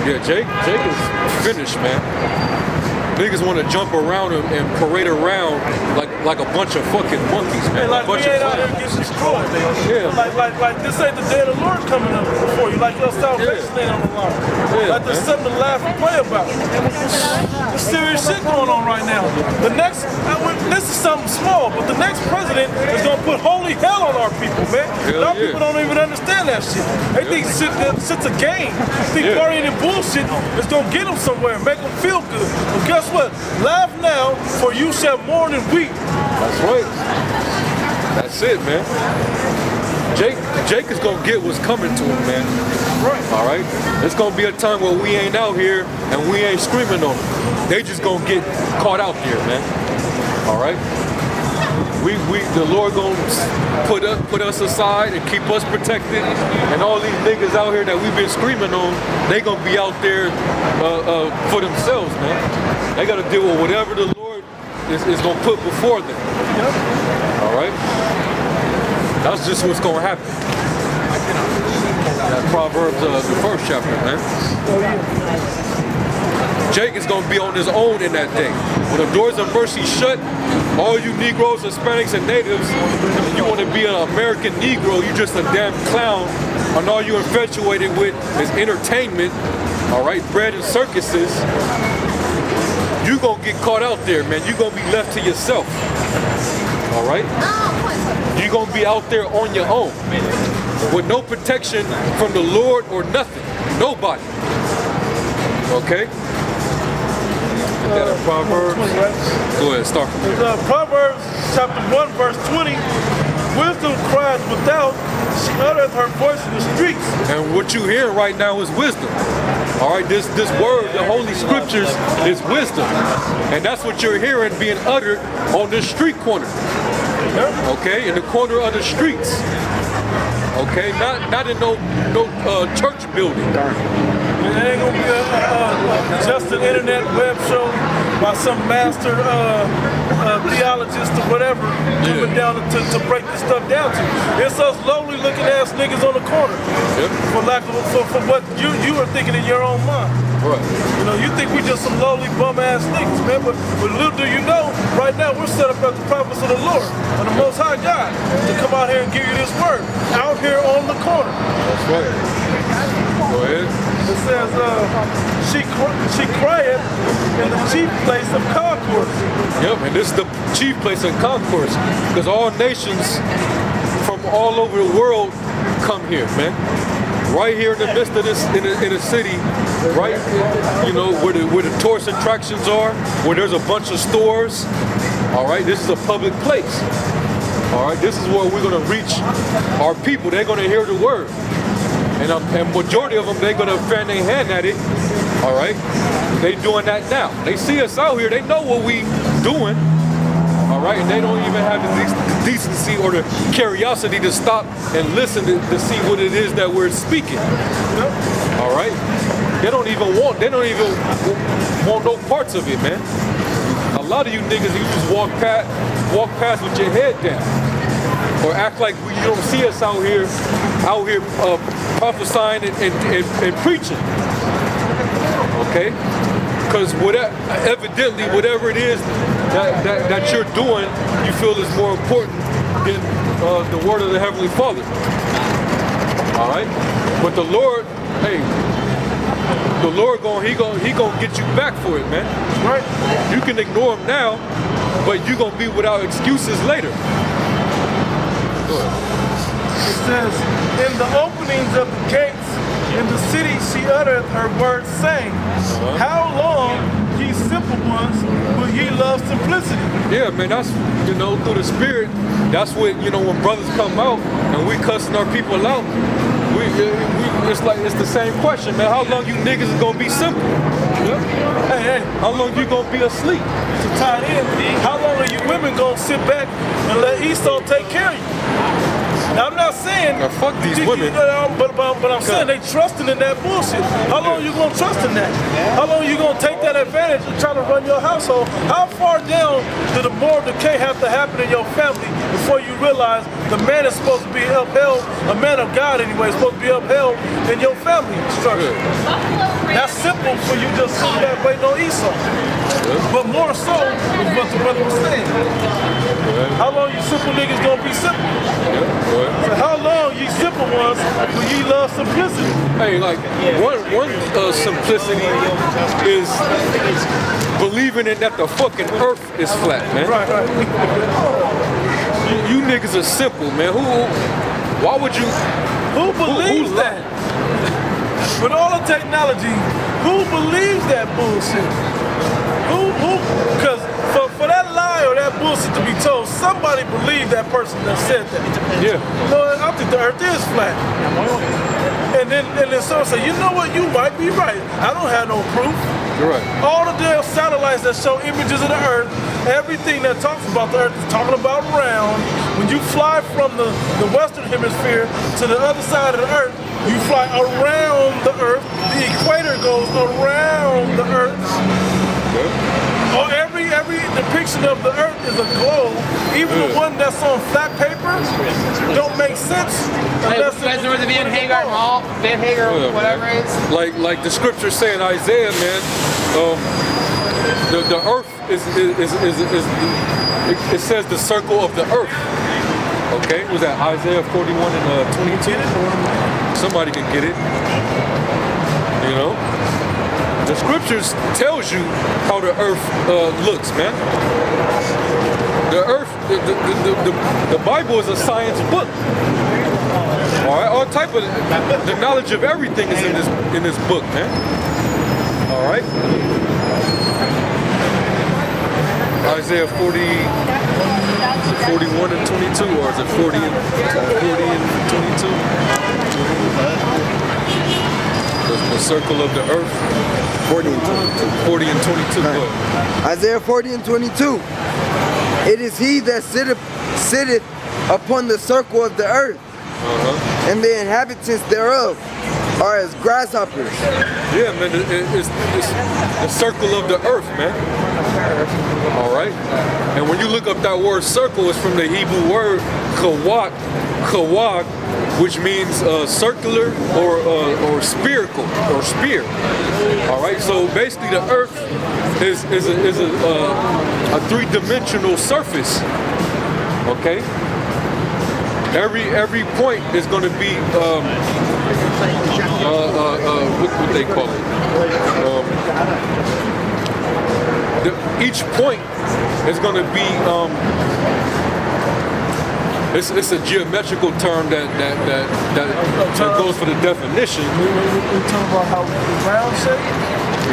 Yeah, Jake is finished, man. Niggas want to jump around and parade around like a bunch of fucking monkeys, man. And like we ain't out here getting destroyed, man. Yeah. Like this ain't the day of the Lord coming up before you. Like your salvation ain't on the line. Yeah, like there's something to laugh and play about. There's serious shit going on right now. The next, this is something small, but the next president is gonna put holy hell on our people, man. A lot of people don't even understand that shit. They think shit's a game. They think partying and bullshit is gonna get them somewhere and make them feel good. But guess what? Laugh now, for you shall mourn and weep. That's right. That's it, man. Jake is gonna get what's coming to him, man. Right. All right. It's gonna be a time where we ain't out here and we ain't screaming on them. They just gonna get caught out there, man. All right. The Lord gonna put us aside and keep us protected, and all these niggas out here that we've been screaming on, they gonna be out there for themselves, man. They gotta deal with whatever the Lord is gonna put before them. All right. That's just what's gonna happen. That Proverbs, the first chapter, man. Jake is gonna be on his own in that day. When the doors of mercy shut, all you Negroes, Hispanics, and natives, if you want to be an American Negro, you just a damn clown, and all you infatuated with is entertainment, all right, bread and circuses, you gonna get caught out there, man. You gonna be left to yourself, all right? You gonna be out there on your own, with no protection from the Lord or nothing, nobody, okay? Proverbs. 20, right? Go ahead, start from here. Proverbs chapter 1, verse 20. Wisdom cries without, she uttereth her voice in the streets. And what you hear right now is wisdom. All right, this word, the Holy Scriptures, is wisdom. And that's what you're hearing being uttered on the street corner. Okay, in the corner of the streets. Okay, not in no church building. It ain't gonna be just an internet web show by some master theologist or whatever coming down to break this stuff down to. It's us lowly looking ass niggas on the corner. For lack of for what you are thinking in your own mind. Right. You know, you think we just some lowly bum ass niggas, man, but little do you know, right now we're set up as the prophets of the Lord and the Most High God to come out here and give you this word out here on the corner. That's right. Go ahead. It says, she crieth in the chief place of concourse. Yep, and this is the chief place of concourse, because all nations from all over the world come here, man. Right here in the midst of this, in a city, right, you know, where the tourist attractions are, where there's a bunch of stores. All right, this is a public place. All right, this is where we're gonna reach our people. They're gonna hear the word. And majority of them, they're gonna fan their hand at it. All right, they doing that now. They see us out here. They know what we doing. All right, and they don't even have the decency or the curiosity to stop and listen to see what it is that we're speaking. All right, they don't even want no parts of it, man. A lot of you niggas, you just walk past with your head down, or act like you don't see us out here prophesying and preaching. Okay, because evidently whatever it is that you're doing, you feel is more important than the word of the Heavenly Father. All right, but the Lord, hey, the Lord he gonna get you back for it, man. Right? You can ignore him now, but you're gonna be without excuses later. Go ahead. It says, in the openings of the gates in the city she uttereth her words, saying, how long, ye simple ones, will ye love simplicity? Yeah, man, that's, you know, through the Spirit, that's what, you know, when brothers come out and we cussing our people out, it's the same question, man. How long you niggas is gonna be simple? Hey, how long you gonna be asleep? To tie it in, how long are you women gonna sit back and let Esau take care of you? Now, I'm not saying, now, fuck these women, but I'm saying they trusting in that bullshit. How long you gonna trust in that? How long you gonna take that advantage and try to run your household? How far down do the moral decay have to happen in your family before you realize the man is supposed to be upheld, a man of God anyway, is supposed to be upheld in your family structure. That's simple for you just sitting back waiting on Esau. But more so is what the brother was saying. How long you simple niggas gonna be simple? So how long you simple ones will ye love simplicity? Hey, like one simplicity is believing in that the fucking earth is flat, man. Right. You niggas are simple, man. Why would you? Who believes that? With all the technology, who believes that bullshit? Because for that lie or that bullshit to be told, somebody believed that person that said that. Yeah. No, I think the earth is flat. And then someone say, you know what, you might be right. I don't have no proof. You're right. All the damn satellites that show images of the earth, everything that talks about the earth is talking about round. When you fly from the western hemisphere to the other side of the earth, you fly around the earth. The equator goes around the earth. Oh, every depiction of the earth is a globe. Even the one that's on flat paper don't make sense. Hey, you guys remember the Van Hagar Mall? Van Hagar, whatever it is? Like the scripture say in Isaiah, man, the earth is it says the circle of the earth. Okay, was that Isaiah 41 and 22? Somebody can get it. You know? The scriptures tells you how the earth looks, man. The earth, the Bible is a science book. All right, all type of the knowledge of everything is in this book, man. All right. Isaiah 40, 41 and 22, or is it 40 and 22? The circle of the earth. 40 and 22. 40 and 22. Right. Isaiah 40 and 22. It is he that sitteth upon the circle of the earth, and the inhabitants thereof are as grasshoppers. Yeah, man, it's the circle of the earth, man. All right. And when you look up that word circle, it's from the Hebrew word kawak, which means circular or spherical or spear. All right. So basically, the earth is a three-dimensional surface. Okay. Every point is going to be what they call it. Each point is going to be it's a geometrical term that goes for the definition. We talking about how the round shape?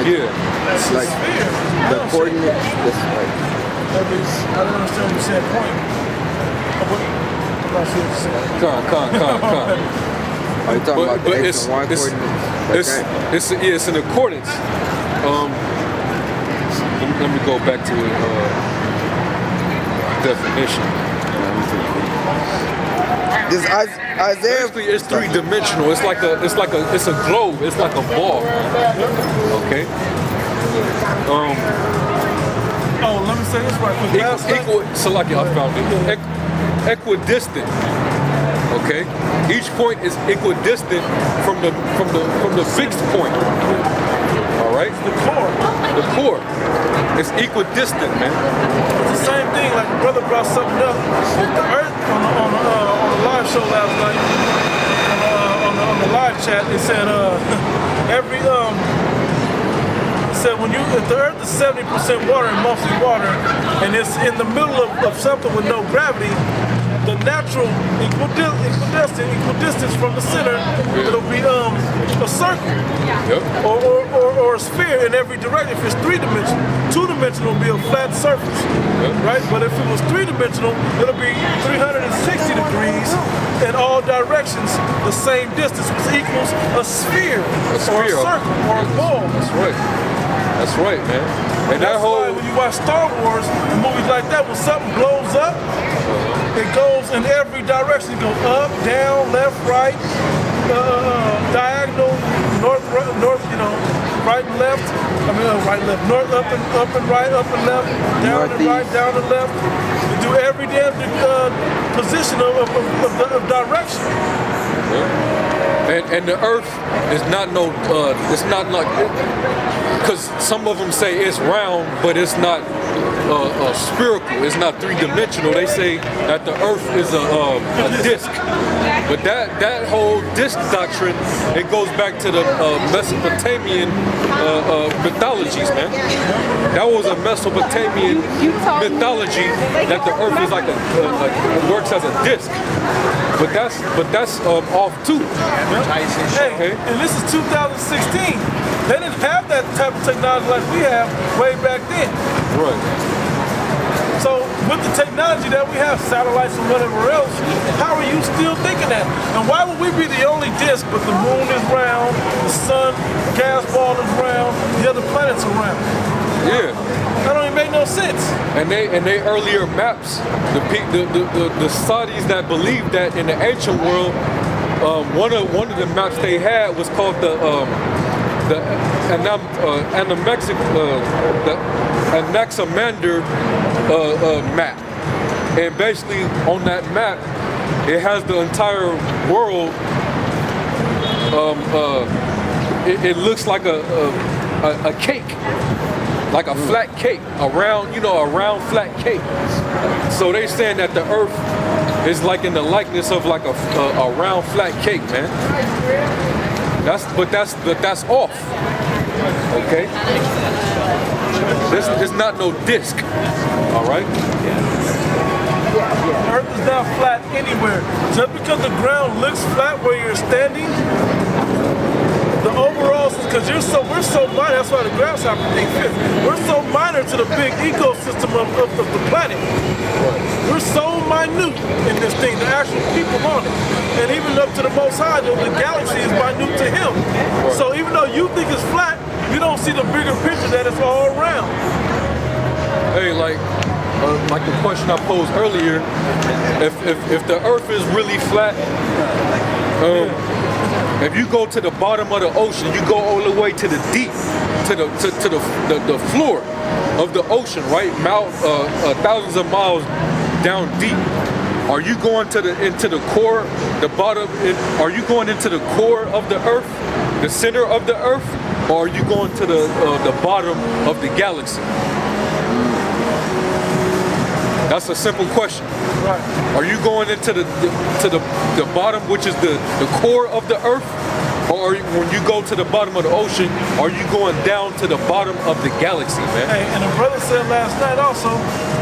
Yeah. It's Like a sphere. the Round coordinates. shape. This like I don't understand what you said. Point. I'm not sure what you said. Con. are you talking about the X and Y coordinates? It's in accordance. Let me go back to the definition. This Isaiah. Basically, it's three-dimensional. It's a globe. It's like a ball. Okay. Oh, let me say this right quick. I found it. Equidistant. Okay. Each point is equidistant from the fixed point. All right. The core. It's equidistant, man. It's the same thing. Like the brother brought something up with the earth on the live show last night. On the live chat, it said if the earth is 70% water and mostly water, and it's in the middle of something with no gravity, the natural equidistance from the center, it'll be a circle. Yep. Or a sphere in every direction. If it's three-dimensional, two-dimensional will be a flat surface, right? But if it was three-dimensional, it'll be 360 degrees in all directions, the same distance, which equals a sphere, or a circle, or a ball. That's right, man. And that whole when you watch Star Wars and movies like that, when something blows up, it goes in every direction. It goes up, down, left, right, diagonal, north, right and left. Right, left, north, up and right, up and left, down and right, down and left. You do you every damn position of direction. And the earth is not no, it's not like, because some of them say it's round, but it's not spherical, it's not three-dimensional. They say that the earth is a disc. But that whole disc doctrine, it goes back to the Mesopotamian mythologies, man. That was a Mesopotamian mythology that the earth is like works as a disc. But that's off too. Hey, okay. And this is 2016. They didn't have that type of technology like we have way back then. Right. So with the technology that we have, satellites and whatever else, how are you still thinking that? And why would we be the only disk, but the moon is round, the sun, gas ball is round, the other planets are round? Yeah. That don't even make no sense. And they earlier maps, the Saudis that believed that in the ancient world, one of the maps they had was called the Anaximander map. And basically on that map, it has the entire world. It looks like a cake, like a flat cake, a round flat cake. So they saying that the earth is like in the likeness of like a round flat cake, man. But that's off. Okay. This is not no disc. All right. The earth is not flat anywhere. Just because the ground looks flat where you're standing, the overall, because we're so minor, that's why the grasshopper thing fits. We're so minor to the big ecosystem of the planet. We're so minute in this thing, the actual people on it. And even up to the Most High, the galaxy is minute to him. So even though you think it's flat, you don't see the bigger picture that it's all around. Hey, like the question I posed earlier, if the earth is really flat, if you go to the bottom of the ocean, you go all the way to the deep, to the floor of the ocean, right? Thousands of miles down deep. Are you going into the core, the bottom? Are you going into the core of the earth, the center of the earth, or are you going to the bottom of the galaxy? That's a simple question. Right. Are you going into the bottom, which is the core of the earth? Or when you go to the bottom of the ocean, are you going down to the bottom of the galaxy, man? Hey, and the brother said last night also,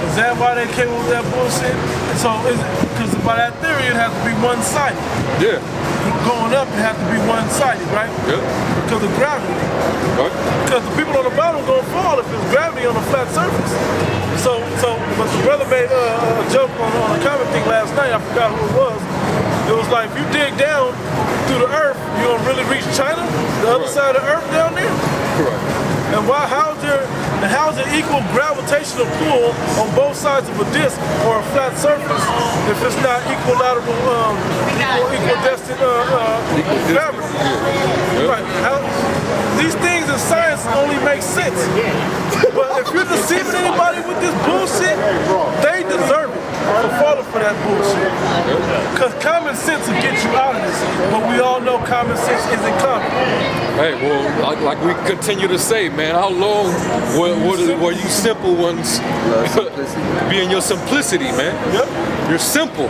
is that why they came up with that bullshit? So, because by that theory, it has to be one-sided. Yeah. Going up, it has to be one-sided, right? Yeah. Because of gravity. Right. Because the people on the bottom are going to fall if there's gravity on a flat surface. But the brother made a joke on a comment thing last night, I forgot who it was. It was like, if you dig down through the earth, you're going to really reach China? The other side of the earth down there? Correct. And how's there equal gravitational pull on both sides of a disc or a flat surface if it's not equilateral, equidistant gravity? Yeah. Right. These things in science only make sense. But if you're deceiving anybody with this bullshit, they deserve it for falling for that bullshit. Because common sense will get you out of this. But we all know common sense isn't common. Hey, well, like we continue to say, man, how long were you simple ones be in your simplicity, man? Yep. You're simple.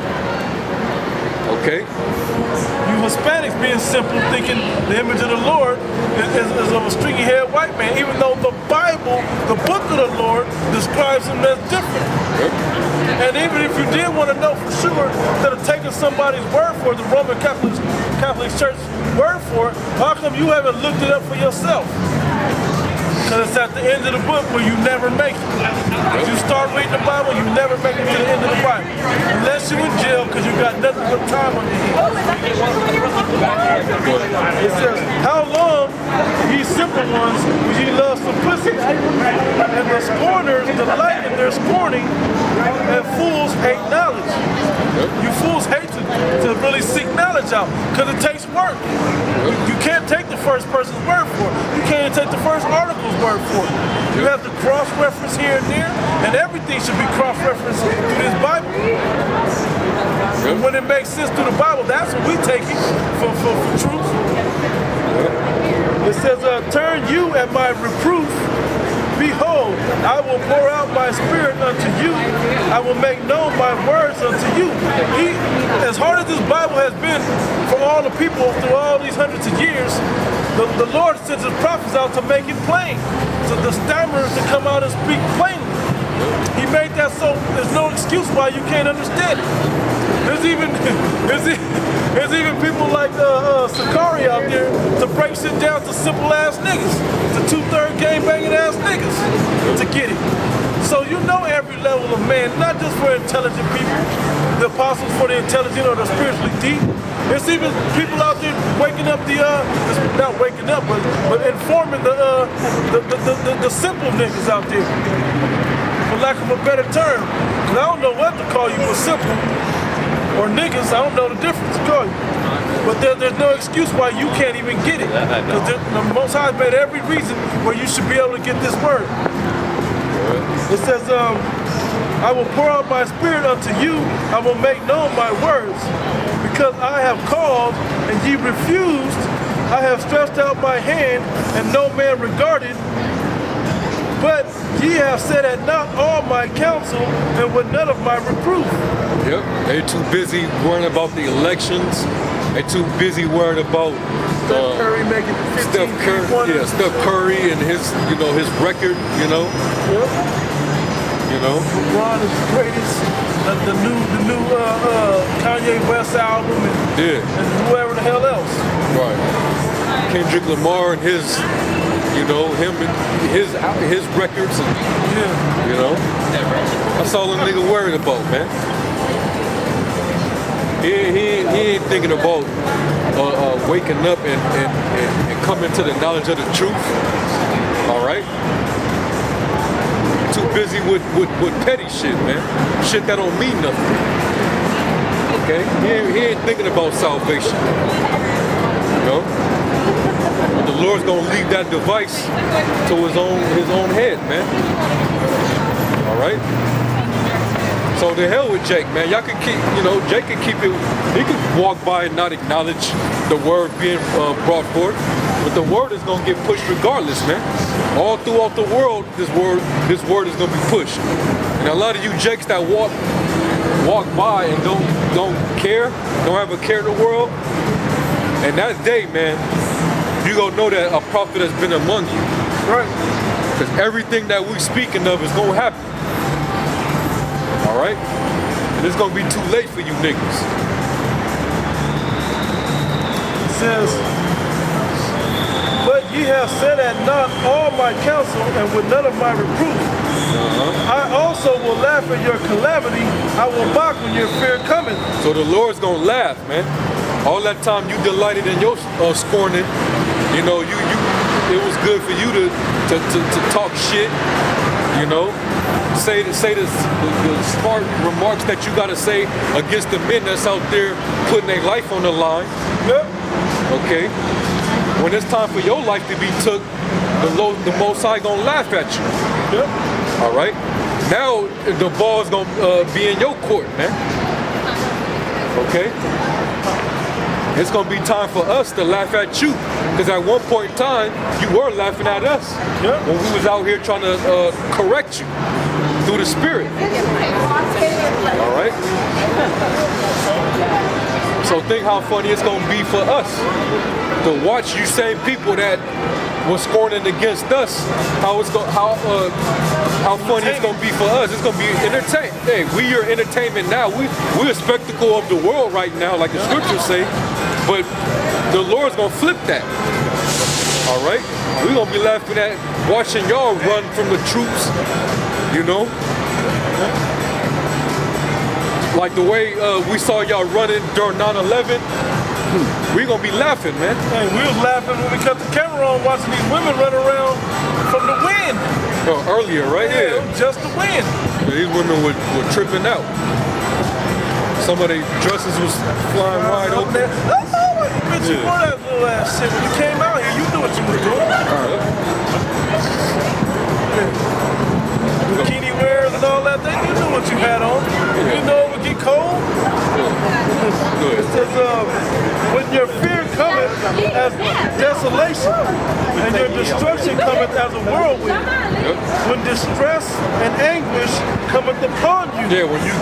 Okay? You Hispanics being simple, thinking the image of the Lord is of a stringy-haired white man, even though the Bible, the book of the Lord, describes him as different. Yep. And even if you did want to know for sure, instead of taking somebody's word for it, the Roman Catholic Church word for it, how come you haven't looked it up for yourself? Because it's at the end of the book where you never make it. If you start reading the Bible, you never make it to the end of the Bible. Unless you're in jail because you got nothing but time on your hands. It says, how long, ye simple ones, will ye love simplicity? And the scorners delight in their scorning, and fools hate knowledge. You fools hate to really seek knowledge out because it takes work. You can't take the first person's word for it. You can't take the first first article's word for it. You have to cross-reference here and there, and everything should be cross-referenced through this Bible. And when it makes sense through the Bible, that's what we take it for truth. It says, turn you at my reproof. Behold, I will pour out my spirit unto you. I will make known my words unto you. As hard as this Bible has been for all the people through all these hundreds of years, the Lord sends his prophets out to make it plain. So the stammerers to come out and speak plainly. He made that so there's no excuse why you can't understand it. There's even people like Sakari out there to break shit down to simple ass niggas, to 2/3 gang banging ass niggas to get it. So you know every level of man, not just for intelligent people, the apostles for the intelligent or the spiritually deep. There's even people out there waking up not waking up, but informing the simple niggas out there, for lack of a better term. And I don't know what to call you, but simple. Or niggas, I don't know the difference to call you. But there's no excuse why you can't even get it. Because the Most High made every reason where you should be able to get this word. It says, I will pour out my spirit unto you, I will make known my words. Because I have called, and ye refused, I have stretched out my hand, and no man regarded. But ye have set at naught all my counsel, and with none of my reproof. Yep, they too busy worrying about the elections. They too busy worrying about Steph Curry making 15 Steph Curry and his record, Yep. LeBron is the greatest. The new Kanye West album and whoever the hell else. Right. Kendrick Lamar and his records and that's all the nigga worried about, man. He ain't thinking about waking up and coming to the knowledge of the truth. All right. Too busy with petty shit, man. Shit that don't mean nothing. Okay? He ain't thinking about salvation. But the Lord's gonna leave that device to his own head, man. All right. So the hell with Jake, man. Y'all can keep, Jake can keep it. He can walk by and not acknowledge the word being brought forth, but the word is gonna get pushed regardless, man. All throughout the world, this word is gonna be pushed. And a lot of you Jakes that walk by and don't care, don't have a care in the world. And that day, man, you gonna know that a prophet has been among you. Right. Because everything that we speaking of is gonna happen. All right? And it's gonna be too late for you niggas. It says, but ye have set at naught all my counsel, and with none of my reproof. I also will laugh at your calamity. I will mock when your fear cometh. So the Lord's gonna laugh, man. All that time you delighted in your scorning, it was good for you to talk shit, say the smart remarks that you gotta say against the men that's out there putting their life on the line. Yep. Okay. When it's time for your life to be took, the Most High gonna laugh at you. Yep. All right. Now the ball's gonna be in your court, man. Okay. It's gonna be time for us to laugh at you, because at one point in time you were laughing at us when we was out here trying to correct you through the Spirit. All right. So think how funny it's gonna be for us to watch you same people that was scorning against us. How funny it's gonna be for us. It's gonna be entertainment. Hey, we are entertainment now. We're a spectacle of the world right now, like the scriptures say. But the Lord's gonna flip that. All right? We're gonna be laughing at watching y'all run from the troops, Like the way we saw y'all running during 9/11. We're gonna be laughing, man. Hey, we was laughing when we cut the camera on watching these women run around from the wind. Oh, earlier, right? Yeah. Just the wind. These women were tripping out. Some of their dresses was flying wide open. Bitch, you wore that little ass shit when you came out here. You knew what you was doing. cometh as a whirlwind. When distress and anguish cometh upon you. Yeah, when you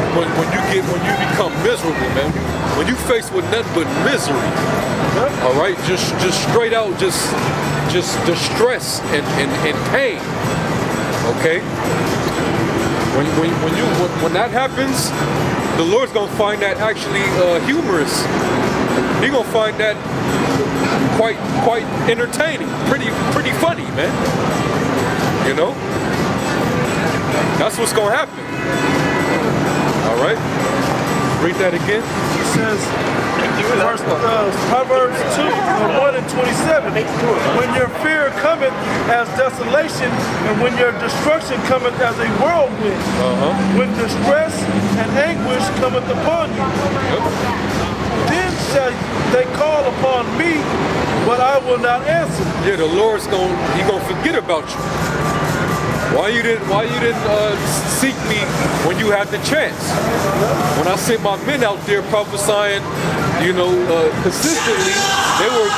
become miserable, man. When you faced with nothing but misery. All right, just straight out, just distress and pain. Okay. When that happens, the Lord's gonna find that actually humorous. He's gonna find that quite entertaining, pretty funny, man. You know, that's what's gonna happen. All right, read that again. He says, Proverbs 2:1 and 27. When your fear cometh as desolation, and when your destruction cometh as a whirlwind, when distress and anguish cometh upon you, then shall they call upon me, but I will not answer. Yeah, the Lord's gonna forget about you. Why you didn't seek me when you had the chance? When I sent my men out there prophesying, consistently, they were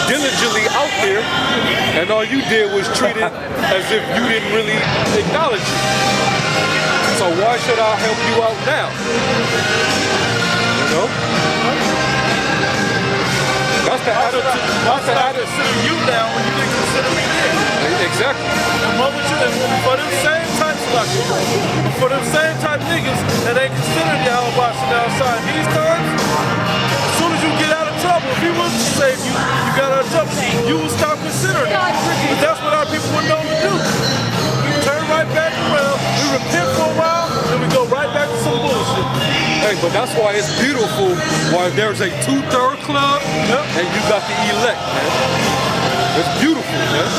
diligently out there, and all you did was treat it as if you didn't really acknowledge it. So why should I help you out now? You know? That's the attitude. That's the attitude. Consider you now when you didn't consider me then. Exactly. For them same types like you, for them same type niggas that ain't considered y'all watching outside these times, as soon as you get out of trouble, if he was to save you, you got out of trouble, you will stop considering it. But that's what our people were known to do. We turn right back around, we repent for a while, then we go right back to some bullshit. Hey, but that's why it's beautiful why there's a 2/3 club and you got the elect, man. It's beautiful, man.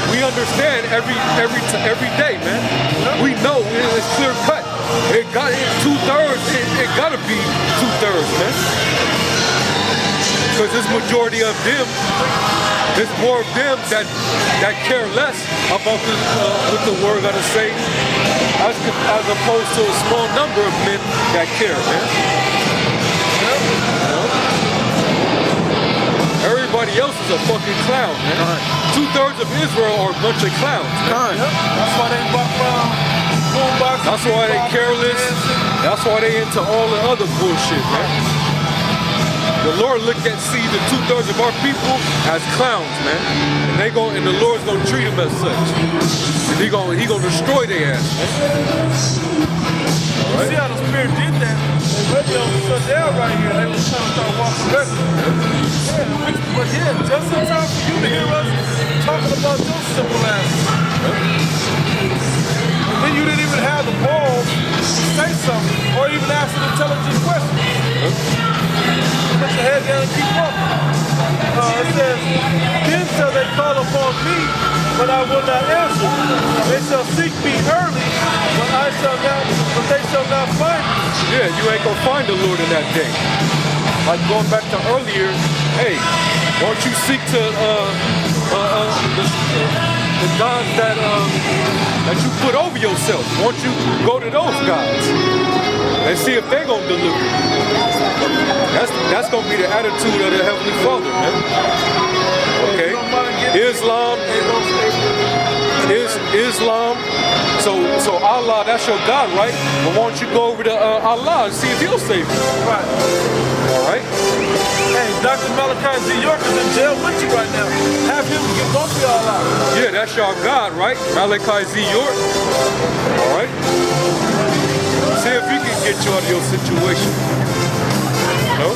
We understand every day, man. We know it's clear cut. It got 2/3. It gotta be 2/3, man. Because it's majority of them. There's more of them that care less about what the word gotta say, as opposed to a small number of men that care, man. Everybody else is a fucking clown, man. 2/3 of Israel are a bunch of clowns, man. That's why they walk around boomboxes. That's why they careless. That's why they into all the other bullshit, man. The Lord see the 2/3 of our people as clowns, man. And the Lord's gonna treat them as such. And he gonna destroy their ass, man. See how the Spirit did that? They really shut down right here. They was trying to start walking regular. But just in time for you to hear us talking about your simple ass. And then you didn't even have the balls to say something or even ask an intelligent question. Put your head down and keep walking. It says, then shall they call upon me, but I will not answer. They shall seek me early, but they shall not find me. Yeah, you ain't gonna find the Lord in that day. Like going back to earlier, hey, won't you seek to the gods that you put over yourself? Won't you go to those gods and see if they're gonna deliver? That's gonna be the attitude of the Heavenly Father, man. Okay, Islam. So Allah, that's your God, right? But why don't you go over to Allah and see if He'll save you? Right. All right. Hey, Dr. Malachi Z. York is in jail with you right now. Have him get both of y'all out. Yeah, that's your God, right? Malachi Z. York. All right. See if he can get you out of your situation. You know?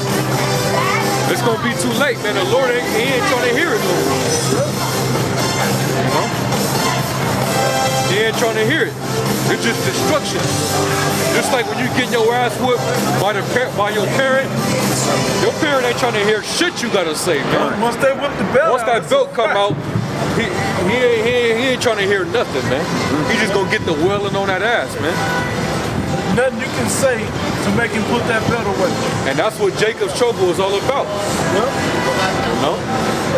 It's gonna be too late, man. The Lord ain't trying to hear it, Lord. You know? He ain't trying to hear it. It's just destruction. Just like when you get your ass whipped by your parent ain't trying to hear shit you gotta say, man. Once they whip the belt Once that belt come out, he ain't trying to hear nothing, man. He just gonna get the welling on that ass, man. Nothing you can say to make him put that belt away. And that's what Jacob's trouble is all about. You know?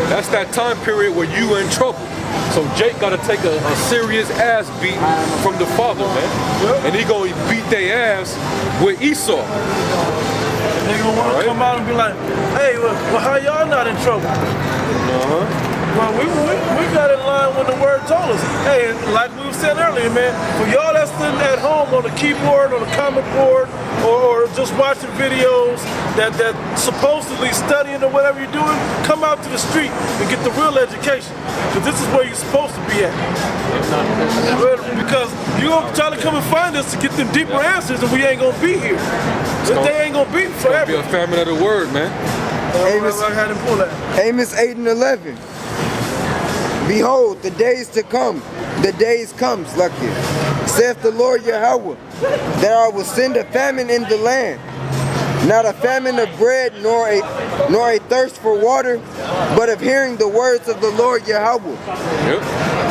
That's that time period where you in trouble. So Jake gotta take a serious ass beat from the father, man. And he gonna beat their ass with Esau. They gonna wanna come out and be like, hey, well how y'all not in trouble? Well, we got in line when the word told us. Hey, like we were saying earlier, man, for y'all that's sitting at home on the keyboard, on the comment board, or just watching videos that supposedly studying or whatever you're doing, come out to the street and get the real education. Because this is where you're supposed to be at. Because you're going to try to come and find us to get them deeper answers, and we ain't going to be here. They ain't going to be forever. It's going to be a famine of the word, man. Amos 8 and 11. Behold, the days to come, the days comes, lucky, saith the Lord Yahweh, that I will send a famine in the land, not a famine of bread, nor a thirst for water, but of hearing the words of the Lord Yahweh. Yep.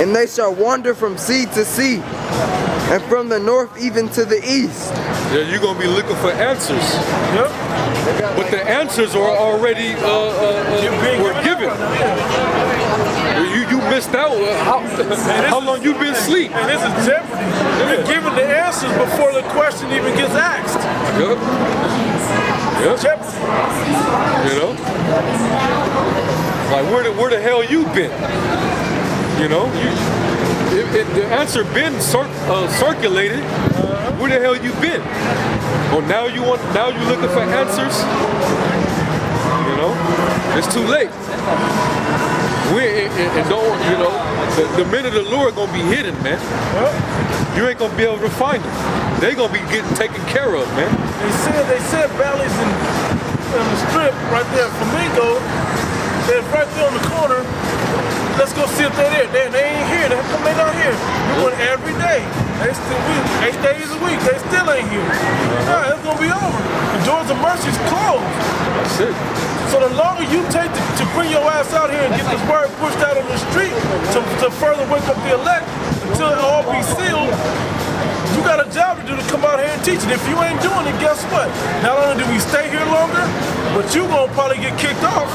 And they shall wander from sea to sea, and from the north even to the east. Yeah, you're gonna be looking for answers. Yep. But the answers are already were given. You missed out. How long you been asleep? And this is jeopardy. They're giving the answers before the question even gets asked. Yep. Yep. Jeopardy. You know? Like where the hell you been? You know? The answer been circulated. Where the hell you been? Oh, now you looking for answers? You know? It's too late. And don't, you know, the men of the Lord gonna be hidden, man. You ain't gonna be able to find them. They gonna be getting taken care of, man. They said valleys in the strip right there, Flamingo. They're right there on the corner. Let's go see if they're there. They ain't here. How come they not here? We went every day. They still 8 days a week. They still ain't here. Nah, it's gonna be over. The doors of mercy is closed. That's it. So the longer you take to bring your ass out here and get this word pushed out on the street to further wake up the elect until it all be sealed, you got a job to do to come out here and teach it. If you ain't doing it, guess what? Not only do we stay here longer, but you gonna probably get kicked off.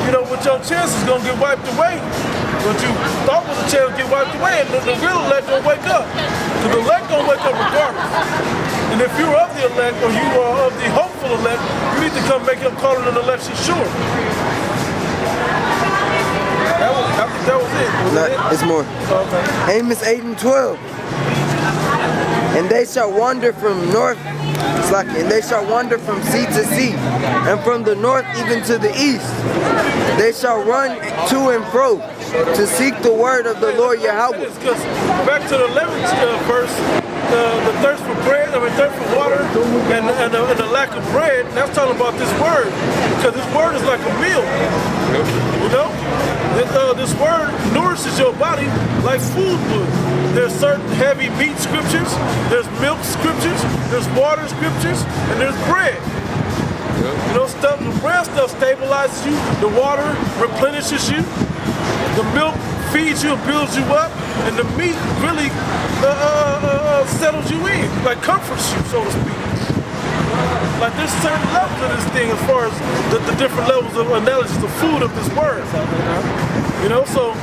You know, with your chances gonna get wiped away. What you thought was a chance to get wiped away, and the real elect gonna wake up. Because the elect gonna wake up regardless. And if you're of the elect, or you are of the hopeful elect, you need to come make your calling an election sure. That was it. It's more. Okay. Amos 8 and 12. And they shall wander from north, and they shall wander from sea to sea, and from the north even to the east. They shall run to and fro to seek the word of the Lord Yahweh. Because back to the 11th verse, the thirst for bread, thirst for water, and the lack of bread, that's talking about this word. Because this word is like a meal. You know? This word nourishes your body like food would. There's certain heavy meat scriptures, there's milk scriptures, there's water scriptures, and there's bread. You know, the bread stuff stabilizes you, the water replenishes you, the milk feeds you and builds you up, and the meat really settles you in, like comforts you, so to speak. Like there's certain levels of this thing as far as the different levels of analysis of food of this word. You know, so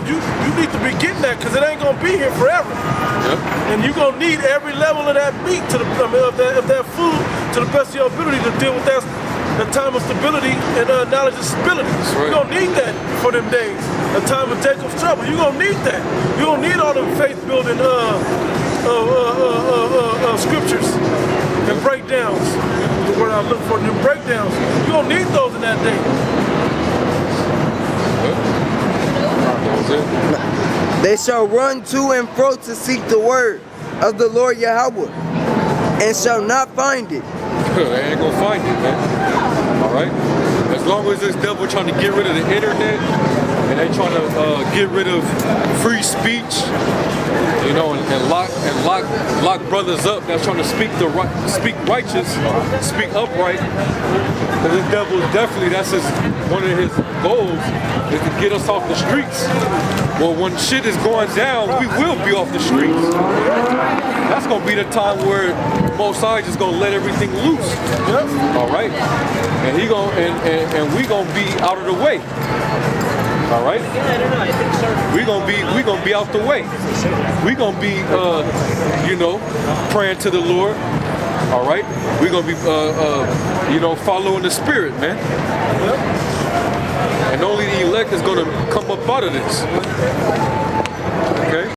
you need to be getting that, because it ain't gonna be here forever. Yep. And you're gonna need every level of that meat of that food to the best of your ability to deal with that time of stability and knowledge of stability. Right. You're gonna need that for them days. A time of Jacob's trouble. You're gonna need that. You're gonna need all them faith building scriptures and breakdowns. The word I look for, them breakdowns. You're gonna need those in that day. They shall run to and fro to seek the word of the Lord Yahweh, and shall not find it. They ain't gonna find it, man. All right? As long as this devil trying to get rid of the internet, and they trying to get rid of free speech, you know, and lock brothers up that's trying to speak righteous, speak upright. Because this devil definitely, one of his goals is to get us off the streets. Well, when shit is going down, we will be off the streets. That's gonna be the time where Most High just gonna let everything loose. All right, and and we gonna be out of the way. All right, we gonna be out the way. We gonna be you know, praying to the Lord. All right, we gonna be you know, following the Spirit, man. And only the elect is going to come up out of this.